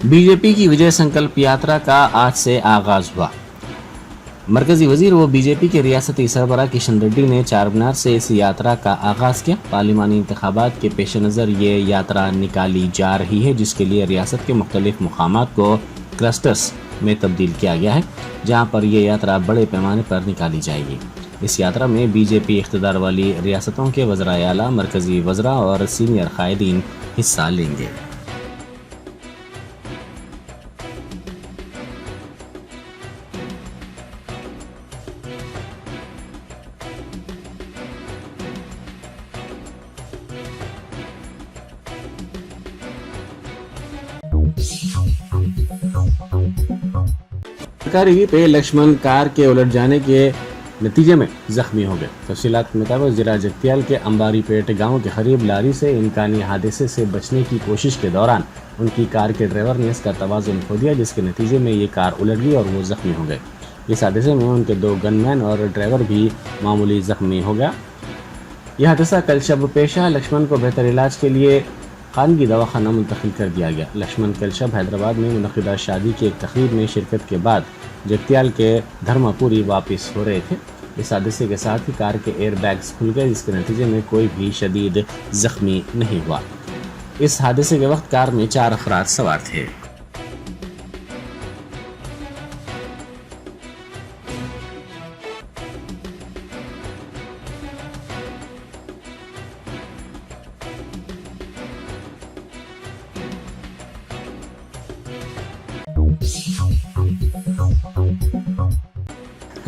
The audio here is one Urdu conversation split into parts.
بی جے پی کی وجے سنکلپ یاترا کا آج سے آغاز ہوا۔ مرکزی وزیر و بی جے پی کے ریاستی سربراہ کشن ریڈی نے چار مینار سے اس یاترا کا آغاز کیا۔ پارلیمانی انتخابات کے پیش نظر یہ یاترا نکالی جا رہی ہے، جس کے لیے ریاست کے مختلف مقامات کو کلسٹرز میں تبدیل کیا گیا ہے، جہاں پر یہ یاترا بڑے پیمانے پر نکالی جائے گی۔ اس یاترا میں بی جے پی اقتدار والی ریاستوں کے وزرائے اعلیٰ، مرکزی وزراء اور سینئر قائدین حصہ لیں گے۔ سرکاری وی پہ لکشمن کار کے الٹ جانے کے نتیجے میں زخمی ہو گئے۔ تفصیلات کے مطابق ضلع جگتیال کے امباری پیٹ گاؤں کے قریب لاری سے امکانی حادثے سے بچنے کی کوشش کے دوران ان کی کار کے ڈرائیور نے اس کا توازن کھو دیا، جس کے نتیجے میں یہ کار الٹ گئی اور وہ زخمی ہو گئے۔ اس حادثے میں ان کے 2 گن مین اور ڈرائیور بھی معمولی زخمی ہو گیا۔ یہ حادثہ کل شب پیش آیا۔ لکشمن کو بہتر علاج کے لیے خانگی دواخانہ منتقل کر دیا گیا۔ لکشمن کل شب حیدرآباد میں منعقدہ شادی کی ایک تقریب میں شرکت کے بعد جگتیال کے دھرما پوری واپس ہو رہے تھے۔ اس حادثے کے ساتھ ہی کار کے ایئر بیگز کھل گئے، جس کے نتیجے میں کوئی بھی شدید زخمی نہیں ہوا۔ اس حادثے کے وقت کار میں 4 افراد سوار تھے۔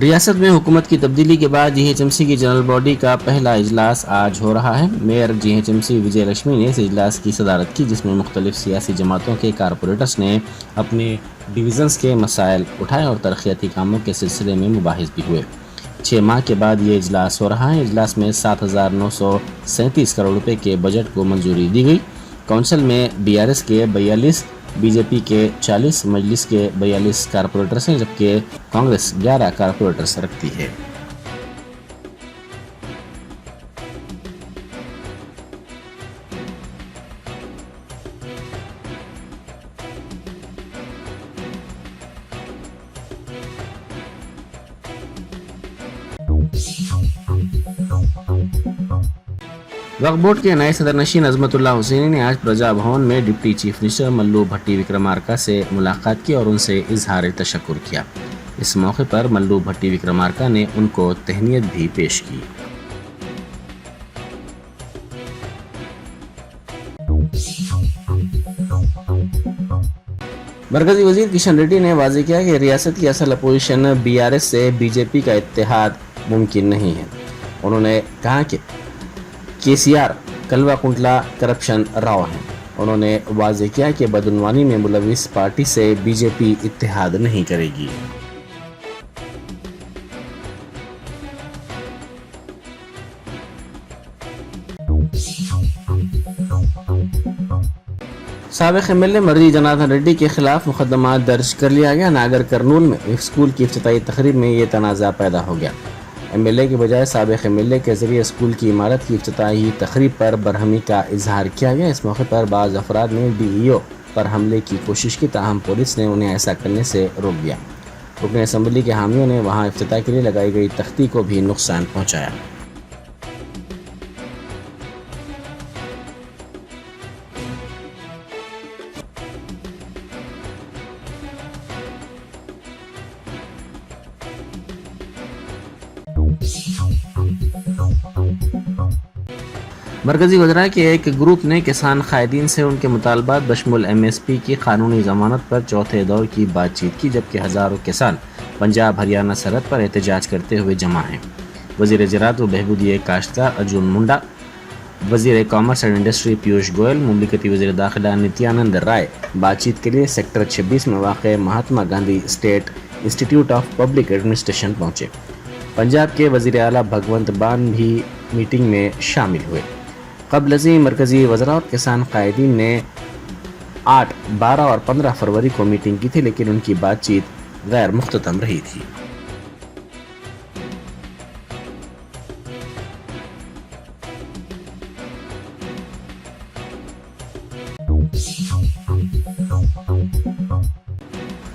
ریاست میں حکومت کی تبدیلی کے بعد جی ایچ ایم سی کی جنرل باڈی کا پہلا اجلاس آج ہو رہا ہے۔ Mayor G H M C Vijaya Lakshmi نے اس اجلاس کی صدارت کی، جس میں مختلف سیاسی جماعتوں کے کارپوریٹرز نے اپنے ڈویژنز کے مسائل اٹھائے اور ترقیاتی کاموں کے سلسلے میں مباحث بھی ہوئے۔ 6 ماہ کے بعد یہ اجلاس ہو رہا ہے۔ اجلاس میں 7,937 کروڑ روپے کے بجٹ کو منظوری دی گئی۔ کونسل میں بی آر ایس کے 42، بی جے پی کے 40، مجلس کے 42 کارپوریٹرز ہیں، جبکہ کانگریس 11 کارپوریٹرز رکھتی ہے۔ وقف بورڈ کے نئے صدر نشین عظمت اللہ حسینی نے آج پرجا بھون میں ڈپٹی چیف منسٹر ملو بھٹی وکرمارکا سے ملاقات کی اور ان سے اظہار تشکر کیا۔ اس موقع پر ملو بھٹی وکرمارکا نے ان کو تہنیت بھی پیش کی۔ مرکزی وزیر کشن ریڈی نے واضح کیا کہ ریاست کی اصل اپوزیشن بی آر ایس سے بی جے پی کا اتحاد ممکن نہیں ہے۔ انہوں نے کہا کہ کے C R کلوا Kuntala corruption Rao ہیں۔ انہوں نے واضح کیا کہ بدعنوانی میں ملوث پارٹی سے بی جے پی اتحاد نہیں کرے گی۔ سابق ایم ایل اے مرضی جنادھن ریڈی کے خلاف مقدمہ درج کر لیا گیا۔ ناگر کرنول میں اسکول کی افتتاحی تقریب میں یہ تنازع پیدا ہو گیا۔ ایم ایل اے کے بجائے سابق ایم ایل اے کے ذریعے اسکول کی عمارت کی افتتاحی تقریب پر برہمی کا اظہار کیا گیا۔ اس موقع پر بعض افراد نے ڈی ای او پر حملے کی کوشش کی، تاہم پولیس نے انہیں ایسا کرنے سے روک دیا۔ رکن اسمبلی کے حامیوں نے وہاں افتتاح کے لیے لگائی گئی تختی کو بھی نقصان پہنچایا۔ مرکزی وزراء کے ایک گروپ نے کسان قائدین سے ان کے مطالبات بشمول ایم ایس پی کی قانونی ضمانت پر چوتھے دور کی بات چیت کی، جبکہ ہزاروں کسان پنجاب ہریانہ سرحد پر احتجاج کرتے ہوئے جمع ہیں۔ وزیر زراعت و بہبودی کاشتکار ارجن منڈا، وزیر commerce and industry Piyush Goyal, مملکتی وزیر داخلہ نتیانند رائے بات چیت کے لیے سیکٹر 26 میں واقع مہاتما گاندھی اسٹیٹ انسٹی ٹیوٹ آف پبلک ایڈمنسٹریشن پہنچے۔ پنجاب کے وزیر اعلیٰ بھگونت مان بھی میٹنگ میں شامل ہوئے۔ قبل ازیں مرکزی وزراء اور کسان قائدین نے 8، 12 اور 15 فروری کو میٹنگ کی تھی، لیکن ان کی بات چیت غیر مختتم رہی تھی۔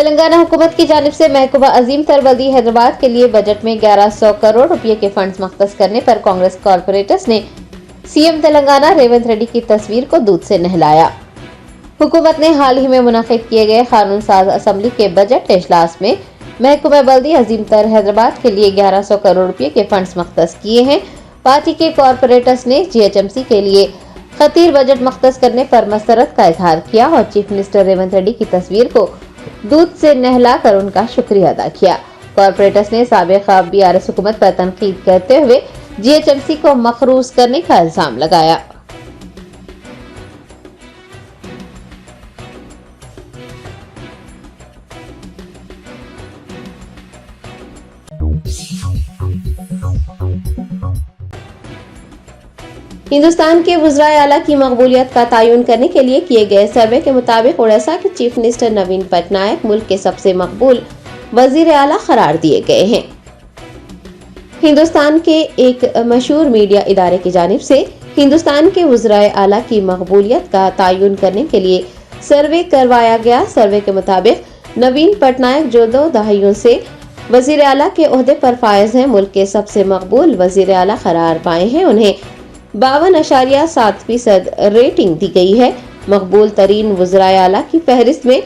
تلنگانہ حکومت کی جانب سے محکمہ عظیم تر بلدی حیدرآباد کے لیے بجٹ میں 1100 کروڑ روپے کے فنڈز مختص کرنے پر کانگریس کارپوریٹرز نے سی ایم تلنگانہ ریونت ریڈی کی تصویر کو دودھ سے نہلایا۔ حکومت نے حال ہی میں منعقد کیے گئے قانون ساز اسمبلی کے بجٹ اجلاس میں محکمہ بلدی عظیم تر حیدرآباد کے لیے 1100 کروڑ روپے کے فنڈز مختص کیے ہیں۔ پارٹی کے کارپوریٹرز نے GHMC کے لیے خطیر بجٹ مختص کرنے پر مسرت کا اظہار کیا اور چیف منسٹر ریونت ریڈی کی تصویر کو دودھ سے نہلا کر ان کا شکریہ ادا کیا۔ کارپوریٹرز نے سابق BRS حکومت پر تنقید کرتے ہوئے GHMC کو مقروض کرنے کا الزام لگایا۔ ہندوستان کے وزرائے اعلیٰ کی مقبولیت کا تعین کرنے کے لیے کیے گئے سروے کے مطابق اڑیسہ کے چیف منسٹر نوین پٹنائک ملک کے سب سے مقبول وزیر اعلیٰ قرار دیے گئے ہیں۔ ہندوستان کے ایک مشہور میڈیا ادارے کی جانب سے ہندوستان کے وزرائے اعلیٰ کی مقبولیت کا تعین کرنے کے لیے سروے کروایا گیا۔ سروے کے مطابق نوین پٹنائک جو 2 دہائیوں سے وزیر اعلیٰ کے عہدے پر فائز ہیں، ملک کے سب سے مقبول وزیر اعلیٰ قرار پائے ہیں۔ انہیں 52.7% ریٹنگ دی گئی ہے۔ مقبول ترین وزرائے اعلیٰ کی فہرست میں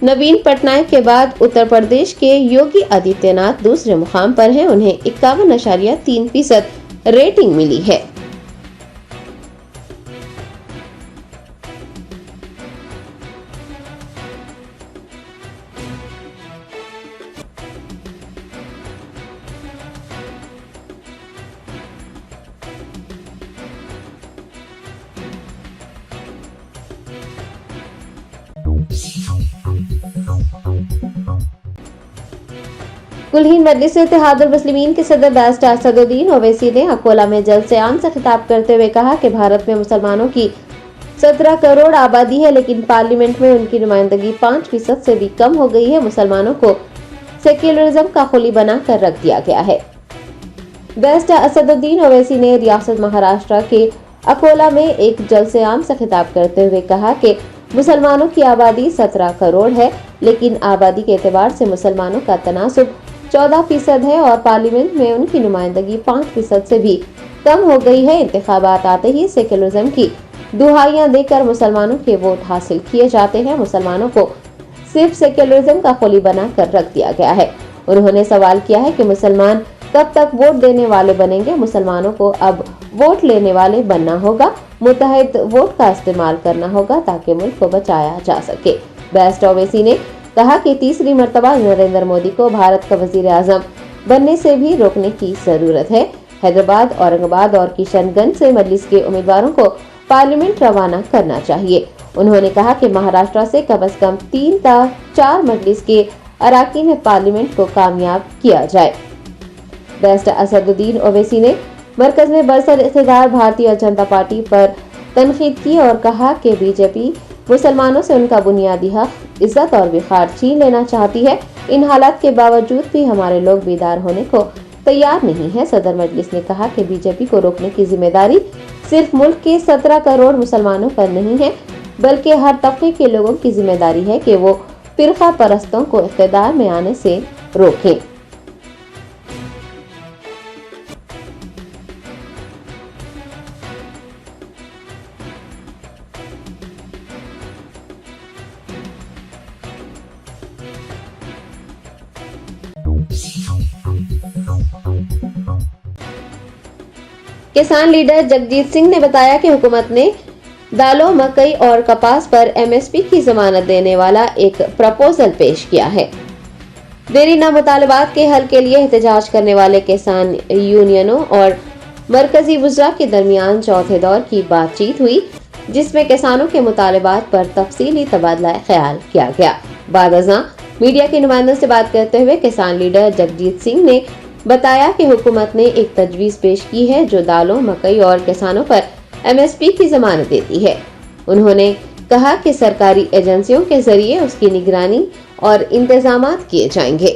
نوین پٹنائک کے بعد اتر پردیش کے یوگی آدتیہ ناتھ دوسرے مقام پر ہیں۔ انہیں 51.3% ریٹنگ ملی ہے۔ کل ہند مجلس اتحاد المسلمین کے صدر بیرسٹر اسد الدین اویسی نے اکولہ میں جلسہ عام سے خطاب کرتے ہوئے کہا کہ بھارت میں مسلمانوں کی 17 کروڑ آبادی ہے، لیکن پارلیمنٹ میں ان کی نمائندگی 5% سے بھی کم ہو گئی ہے۔ مسلمانوں کو سیکولرزم کا خلی بنا کر رکھ دیا گیا ہے۔ بیرسٹر اسد الدین اویسی نے ریاست مہاراشٹر کے اکولہ میں ایک جلسہ عام سے خطاب کرتے ہوئے کہا کہ مسلمانوں کی آبادی 17 کروڑ ہے، لیکن آبادی کے اعتبار سے مسلمانوں کا تناسب 14% ہے اور پارلیمنٹ میں ان کی نمائندگی 5% سے بھی کم ہو گئی ہے۔ انتخابات آتے ہی سیکولرزم کی دہائیاں دے کر مسلمانوں کے ووٹ حاصل کیے جاتے ہیں۔ مسلمانوں کو صرف سیکولرزم کا خلی بنا کر رکھ دیا گیا ہے۔ انہوں نے سوال کیا ہے کہ مسلمان کب تک ووٹ دینے والے بنیں گے؟ مسلمانوں کو اب ووٹ لینے والے بننا ہوگا، متحد ووٹ کا استعمال کرنا ہوگا تاکہ ملک کو بچایا جا سکے۔ بیرسٹر اویسی نے کہا کہ تیسری مرتبہ نریندر مودی کو بھارت کا وزیر اعظم بننے سے بھی روکنے کی ضرورت ہے۔ حیدرآباد، اورنگ آباد اور کشن گنج سے مجلس کے امیدواروں کو پارلیمنٹ روانہ کرنا چاہیے۔ انہوں نے کہا کہ مہاراشٹر سے کم از کم 3 تا 4 مجلس کے اراکین پارلیمنٹ کو کامیاب کیا جائے۔ بیرسٹر اسد الدین اویسی نے مرکز میں برسر اقتدار بھارتیہ جنتا پارٹی پر تنقید کی اور کہا کہ بی جے پی مسلمانوں سے ان کا بنیادی حق عزت اور وقار چھین لینا چاہتی ہے۔ ان حالات کے باوجود بھی ہمارے لوگ بیدار ہونے کو تیار نہیں ہیں۔ صدر مجلس نے کہا کہ بی جے پی کو روکنے کی ذمہ داری صرف ملک کے 17 کروڑ مسلمانوں پر نہیں ہے، بلکہ ہر طبقے کے لوگوں کی ذمہ داری ہے کہ وہ فرقہ پرستوں کو اقتدار میں آنے سے روکیں۔ کسان لیڈر جگجیت سنگھ نے بتایا کہ حکومت نے دالوں، مکئی اور کپاس پر MSP کی ضمانت دینے والا ایک پروپوزل پیش کیا ہے۔ دیرینہ مطالبات کے حل کے لیے احتجاج کرنے والے کسان یونینوں اور مرکزی وزراء کے درمیان چوتھے دور کی بات چیت ہوئی، جس میں کسانوں کے مطالبات پر تفصیلی تبادلہ خیال کیا گیا۔ بعد ازاں میڈیا کے نمائندوں سے بات کرتے ہوئے کسان لیڈر جگجیت سنگھ نے بتایا کہ حکومت نے ایک تجویز پیش کی ہے جو دالوں، مکئی اور کسانوں پر MSP کی ضمانت دیتی ہے۔ انہوں نے کہا کہ سرکاری ایجنسیوں کے ذریعے اس کی نگرانی اور انتظامات کیے جائیں گے۔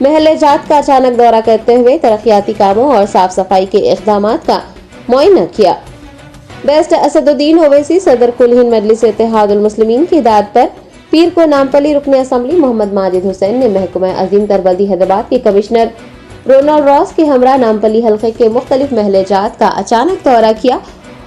محلے جات کا اچانک دورہ کرتے ہوئے ترقیاتی کاموں اور صاف صفائی کے اقدامات کا معائنہ کیا۔ بیسٹ اسد الدین اویسی صدر کل ہند مجلس اتحاد المسلمین کی ہدایت پر پیر کو نامپلی رکن اسمبلی محمد ماجد حسین نے محکمہ عظیم تر بلدی حیدرآباد کے کمشنر رونالڈ راس کے ہمراہ نامپلی حلقے کے مختلف محلے جات کا اچانک دورہ کیا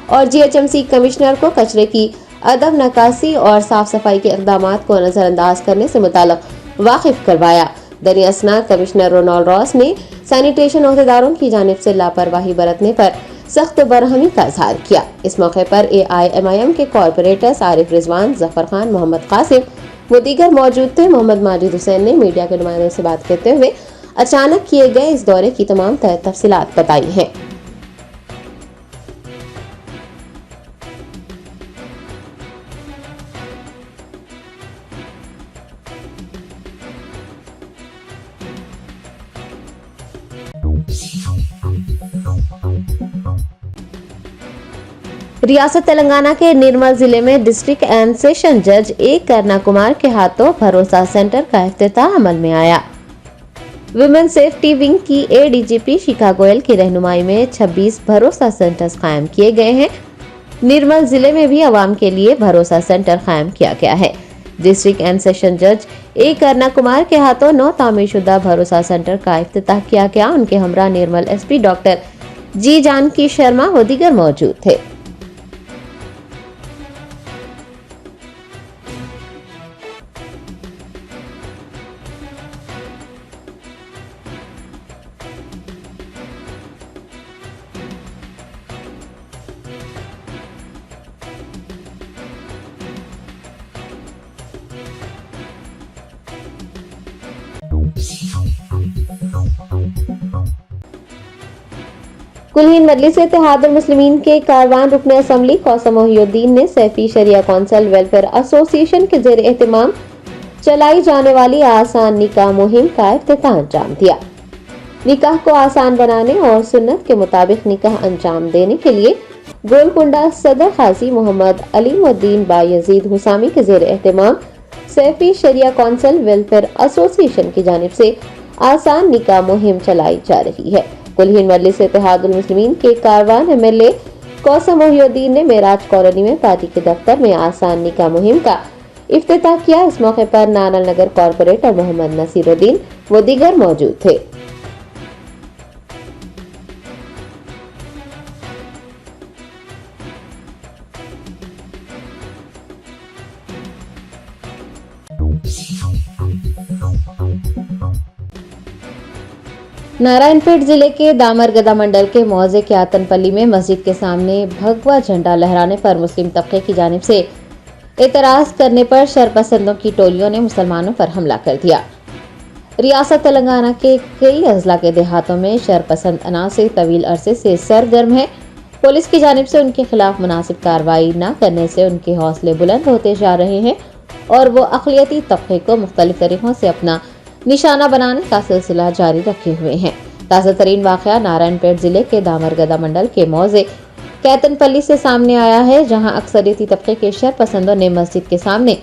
اور GHMC کمشنر کو کچرے کی عدم نکاسی اور صاف صفائی کے اقدامات کو نظر انداز کرنے سے متعلق واقف کروایا۔ دریں اثنا کمشنر رونالڈ راس نے سینیٹیشن عہدیداروں کی جانب سے لاپرواہی برتنے پر سخت برہمی کا اظہار کیا۔ اس موقع پر AIMIM کے کارپوریٹرز عارف رضوان، ظفر خان، محمد قاسم و دیگر موجود تھے۔ محمد ماجد حسین نے میڈیا کے نمائندوں سے بات کرتے ہوئے اچانک کیے گئے اس دورے کی تمام تفصیلات بتائی ہیں۔ ریاست تلنگانہ کے نرمل ضلع میں ڈسٹرکٹ اینڈ سیشن جج A کرنا کمار کے ہاتھوں بھروسہ سینٹر کا افتتاح عمل میں آیا۔ ویمن سیفٹی ونگ کی ADGP شیکھا گوئل کی رہنمائی میں 26 بھروسہ سینٹرز قائم کیے گئے ہیں۔ نرمل ضلع میں بھی عوام کے لیے بھروسہ سینٹر قائم کیا گیا ہے۔ ڈسٹرکٹ اینڈ سیشن جج A کرنا کمار کے ہاتھوں 9 تعمیر شدہ بھروسہ سینٹر کا افتتاح کیا گیا۔ ان کے ہمراہ نرمل SP doctor G Janki Sharma و دیگر موجود تھے۔ کل ہند مجلس اتحاد المسلمین کے کاروان رکن اسمبلی قاسم محی الدین نے سیفی شریعہ کونسل ویلفیئر ایسوسی ایشن کے زیر اہتمام چلائی جانے والی آسان نکاح مہم کا افتتاح انجام دیا۔ نکاح کو آسان بنانے اور سنت کے مطابق نکاح انجام دینے کے لیے گولکنڈہ صدر قاضی محمد علیم الدین بایزید حسامی کے زیر اہتمام سیفی شریعہ کونسل ویلفیئر ایسوسی ایشن کی جانب سے آسان نکاح مہم چلائی جا رہی ہے۔ کل ہند مجلس اتحاد المسلمین کے کاروان MLA قاسم محی الدین نے معراج کالونی میں پارٹی کے دفتر میں آسان نکاح مہم کا افتتاح کیا۔ اس موقع پر نانل نگر کارپوریٹر محمد نصیر الدین و دیگر موجود تھے۔ نارائن پیٹ ضلع کے دامرگدہ منڈل کے موضع کے آتن پلی میں مسجد کے سامنے بھگوا جھنڈا لہرانے پر مسلم طبقے کی جانب سے اعتراض کرنے پر شرپسندوں کی ٹولیوں نے مسلمانوں پر حملہ کر دیا۔ ریاست تلنگانہ کے کئی اضلاع کے دیہاتوں میں شرپسند عناصر طویل عرصے سے سرگرم ہے۔ پولیس کی جانب سے ان کے خلاف مناسب کارروائی نہ کرنے سے ان کے حوصلے بلند ہوتے جا رہے ہیں اور وہ اقلیتی طبقے کو مختلف طریقوں سے اپنا نشانہ بنانے کا سلسلہ جاری رکھے ہوئے ہیں۔ تازہ ترین واقعہ نارائن پیٹ ضلع کے دامرگدہ منڈل کے موضع کیتن پلی سے سامنے آیا ہے، جہاں اکثریتی طبقے کے شرپسندوں نے مسجد کے سامنے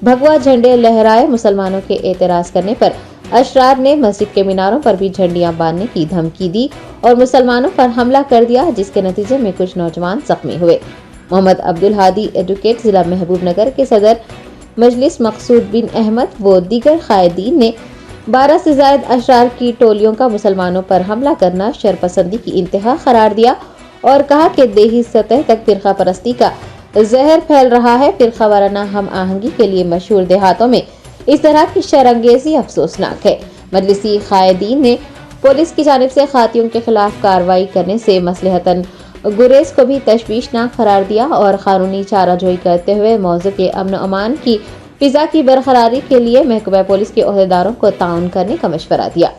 بھگوا جھنڈے لہرائے۔ مسلمانوں کے اعتراض کرنے پر اشرار نے مسجد کے میناروں پر بھی جھنڈیاں باندھنے کی دھمکی دی اور مسلمانوں پر حملہ کر دیا، جس کے نتیجے میں کچھ نوجوان زخمی ہوئے۔ محمد عبدالہادی ایڈوکیٹ ضلع محبوب نگر کے صدر مجلس مقصود بن احمد و دیگر قائدین نے 12 سے زائد اشرار کی ٹولیوں کا مسلمانوں پر حملہ کرنا شرپسندی کی انتہا قرار دیا اور کہا کہ دیہی سطح تک فرقہ پرستی کا زہر پھیل رہا ہے۔ فرقہ وارانہ ہم آہنگی کے لیے مشہور دیہاتوں میں اس طرح کی شرانگیزی افسوسناک ہے۔ مجلسی قائدین نے پولیس کی جانب سے خاطیوں کے خلاف کارروائی کرنے سے مصلحتاً گریز کو بھی تشویشناک قرار دیا اور قانونی چارہ جوئی کرتے ہوئے موضوع کے امن و امان کی فضا کی برقراری کے لیے محکمہ پولیس کے عہدیداروں کو تعاون کرنے کا مشورہ دیا۔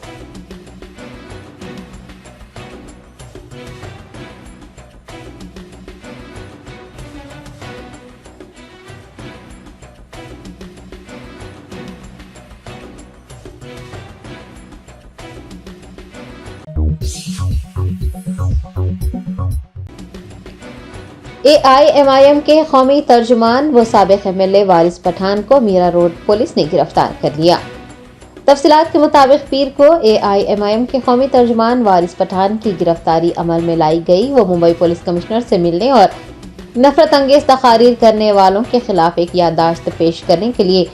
AIMIM کے قومی ترجمان و سابق MLA وارث پٹھان کو میرا روڈ پولیس نے گرفتار کر لیا۔ تفصیلات کے مطابق پیر کو AIMIM کے قومی ترجمان وارث پٹھان کی گرفتاری عمل میں لائی گئی۔ وہ ممبئی پولیس کمشنر سے ملنے اور نفرت انگیز تقاریر کرنے والوں کے خلاف ایک یادداشت پیش کرنے کے لیے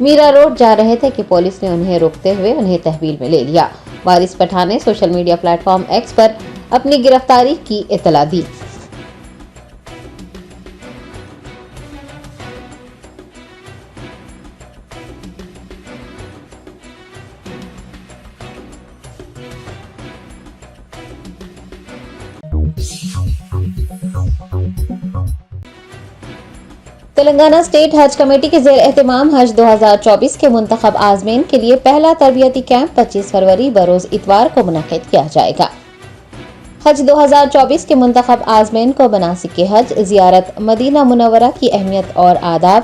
میرا روڈ جا رہے تھے کہ پولیس نے انہیں روکتے ہوئے انہیں تحویل میں لے لیا۔ وارث پٹھان نے social media platform X پر اپنی گرفتاری کی اطلاع دی۔ تلنگانہ اسٹیٹ حج کمیٹی کے زیر اہتمام حج 2024 کے منتخب عازمین کے لیے پہلا تربیتی کیمپ 25 فروری بروز اتوار کو منعقد کیا جائے گا۔ حج 2024 کے منتخب عازمین کو مناسک حج، زیارت مدینہ منورہ کی اہمیت اور آداب،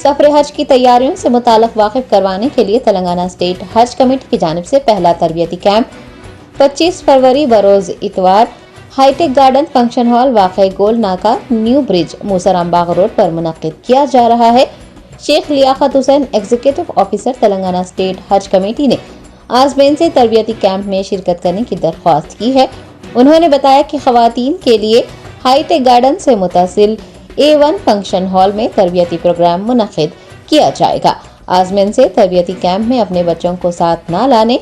سفر حج کی تیاریوں سے متعلق واقف کروانے کے لیے تلنگانہ اسٹیٹ حج کمیٹی کی جانب سے پہلا تربیتی کیمپ 25 فروری بروز اتوار high tech garden function hall واقع گول ناکا نیو برج موسرام باغ روڈ پر منعقد کیا جا رہا ہے۔ شیخ لیاقت حسین ایگزیکٹو آفیسر تلنگانہ اسٹیٹ حج کمیٹی نے عازمین سے تربیتی کیمپ میں شرکت کرنے کی درخواست کی ہے۔ انہوں نے بتایا کہ خواتین کے لیے ہائی ٹیک گارڈن سے متصل A1 فنکشن ہال میں تربیتی پروگرام منعقد کیا جائے گا۔ عازمین سے تربیتی کیمپ میں اپنے بچوں کو ساتھ نہ لانے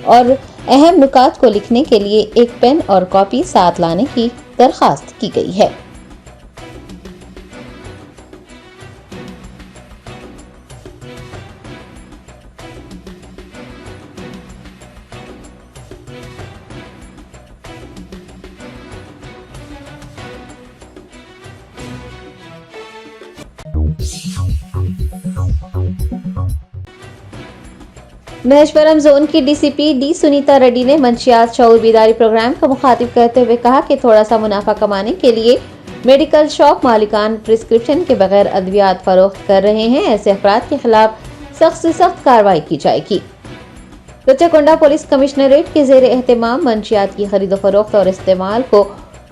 اور اہم نکات کو لکھنے کے لیے ایک پین اور کاپی ساتھ لانے کی درخواست کی گئی ہے۔ مہیشورم زون کی DCP ڈی سنیتا ریڈی نے منشیات شعور بیداری پروگرام کا مخاطب کرتے ہوئے کہا کہ تھوڑا سا منافع کمانے کے لیے میڈیکل شاپ مالکان پرسکرپشن کے بغیر ادویات فروخت کر رہے ہیں، ایسے افراد کے خلاف سخت سے سخت کارروائی کی جائے گی۔ رچاکنڈا پولیس کمشنریٹ کے زیر اہتمام منشیات کی خرید و فروخت اور استعمال کو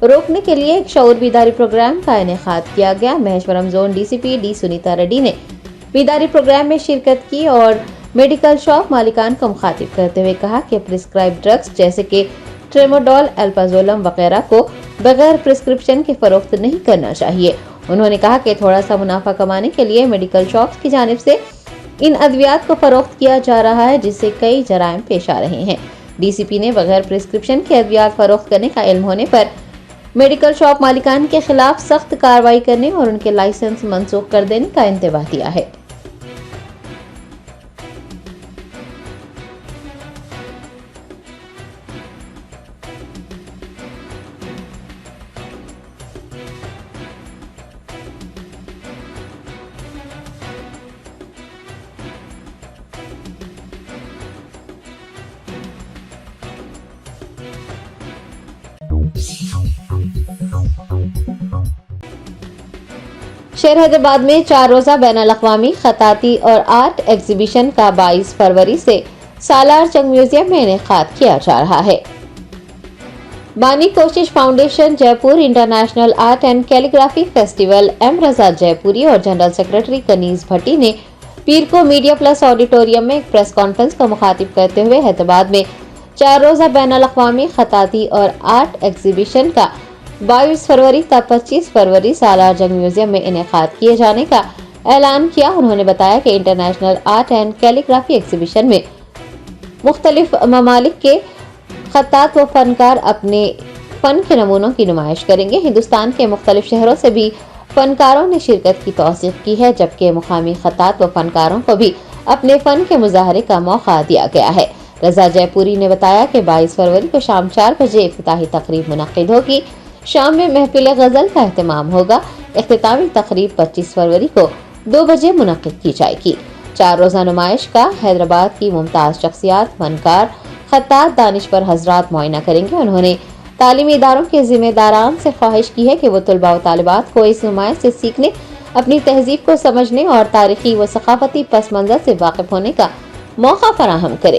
روکنے کے لیے ایک شعور بیداری پروگرام کا انعقاد کیا گیا۔ Maheshwaram zone DCP D Sunitha Reddy نے بیداری پروگرام میں شرکت کی اور میڈیکل شاپ مالکان کو مخاطب کرتے ہوئے کہا کہ پرسکرائب ڈرگز جیسے کہ ٹریموڈول، الپازولم وغیرہ کو بغیر پرسکرپشن کے فروخت نہیں کرنا چاہیے۔ انہوں نے کہا کہ تھوڑا سا منافع کمانے کے لیے میڈیکل شاپس کی جانب سے ان ادویات کو فروخت کیا جا رہا ہے، جس سے کئی جرائم پیش آ رہے ہیں۔ DCP نے بغیر پرسکرپشن کے ادویات فروخت کرنے کا علم ہونے پر میڈیکل شاپ مالکان کے خلاف سخت کارروائی کرنے اور ان کے لائسنس منسوخ کر دینے کا انتباہ دیا ہے۔ شہر حیدرآباد میں 4 روزہ بین الاقوامی خطاطی اور آرٹ ایگزیبیشن کا 22 فروری سے سالار جنگ میوزیم میں انعقاد کیا جا رہا ہے۔ بانی کوشش foundation Jaipur, international art and calligraphy festival M Raza Jaipuri اور جنرل سیکرٹری کنیز بھٹی نے پیر کو میڈیا پلس آڈیٹوریم میں ایک پریس کانفرنس کو مخاطب کرتے ہوئے حیدرآباد میں 4 روزہ بین الاقوامی خطاطی اور آرٹ ایگزیبیشن کا 22 فروری تا 25 فروری سالار جنگ میوزیم میں انعقاد کیے جانے کا اعلان کیا۔ انہوں نے بتایا کہ international art and calligraphy exhibition میں مختلف ممالک کے خطاط و فنکار اپنے فن کے نمونوں کی نمائش کریں گے۔ ہندوستان کے مختلف شہروں سے بھی فنکاروں نے شرکت کی توثیق کی ہے، جبکہ مقامی خطاط و فنکاروں کو بھی اپنے فن کے مظاہرے کا موقع دیا گیا ہے۔ رضا جے پوری نے بتایا کہ 22 فروری کو شام 4 بجے افتتاحی تقریب منعقد ہوگی۔ شام میں محفل غزل کا اہتمام ہوگا۔ اختتامی تقریب 25 فروری کو 2 بجے منعقد کی جائے گی۔ 4 روزہ نمائش کا حیدرآباد کی ممتاز شخصیات، فنکار، خطاط، دانشور حضرات معائنہ کریں گے۔ انہوں نے تعلیمی اداروں کے ذمہ داران سے خواہش کی ہے کہ وہ طلباء و طالبات کو اس نمائش سے سیکھنے، اپنی تہذیب کو سمجھنے اور تاریخی و ثقافتی پس منظر سے واقف ہونے کا موقع فراہم کرے۔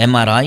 MRI,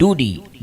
2D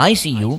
ICU